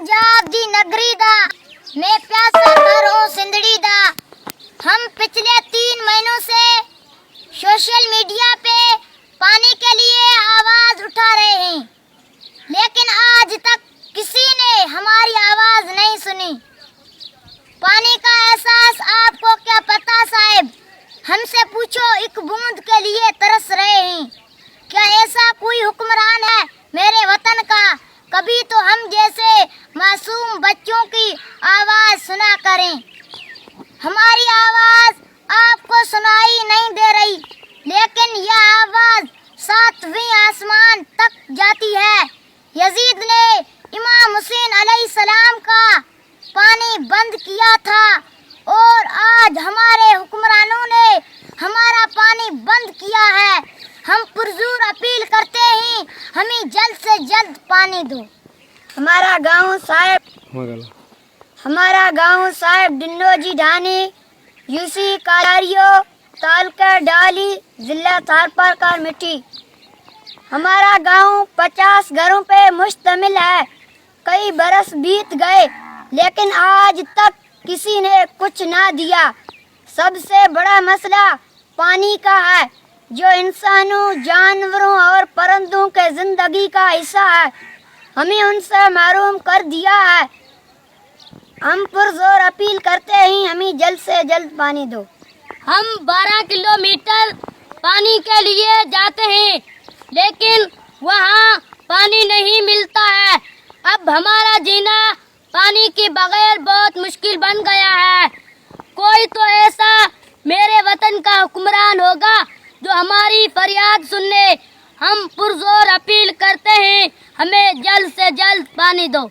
पंजाब दी नगरी दा मैं प्यासा घर हूँ सिंधड़ी दा। हम पिछले 3 महीनों से सोशल मीडिया पे पानी के लिए आवाज उठा रहे हैं, लेकिन आज तक किसी ने हमारी आवाज नहीं सुनी। पानी का एहसास आपको क्या पता साहब? हमसे पूछो, एक बूंद के लिए तरस रहे हैं। क्या ऐसा कोई हुक्मरान है मेरे वतन का? कभी तो हम जैसे मासूम बच्चों की आवाज सुना करें। हमारी आवाज आपको सुनाई नहीं दे रही, लेकिन यह आवाज 7वें आसमान तक जाती है। यजीद ने इमाम हुसैन अलैहिस्सलाम का पानी बंद किया था और आज हमारे हुक्मरानों ने हमारा पानी बंद किया है। हम पुरजोर अपील करते हैं, हमें जल्द से जल्द पानी दो। हमारा गांव साहब डिंडोजी ढानी, यूसी कारियो, तालका डाली, जिला थारपारकर मिट्टी। हमारा गांव 50 घरों पे मुश्तमिल है। कई बरस बीत गए, लेकिन आज तक किसी ने कुछ ना दिया। सबसे बड़ा मसला पानी का है, जो इंसानों, जानवरों और परिंदों के जिंदगी का हिस्सा है। हमें उनसे महरूम कर दिया है। हम पुरजोर अपील करते हैं, हमें जल्द से जल्द पानी दो। हम 12 किलोमीटर पानी के लिए जाते हैं, लेकिन वहाँ पानी नहीं मिलता है। अब हमारा जीना पानी के बगैर बहुत मुश्किल बन गया है। कोई तो ऐसा मेरे वतन का हुक्मरान होगा जो हमारी फरियाद सुन ले। हम पुरजोर अपील करते हैं, हमें जल्द से जल्द पानी दो।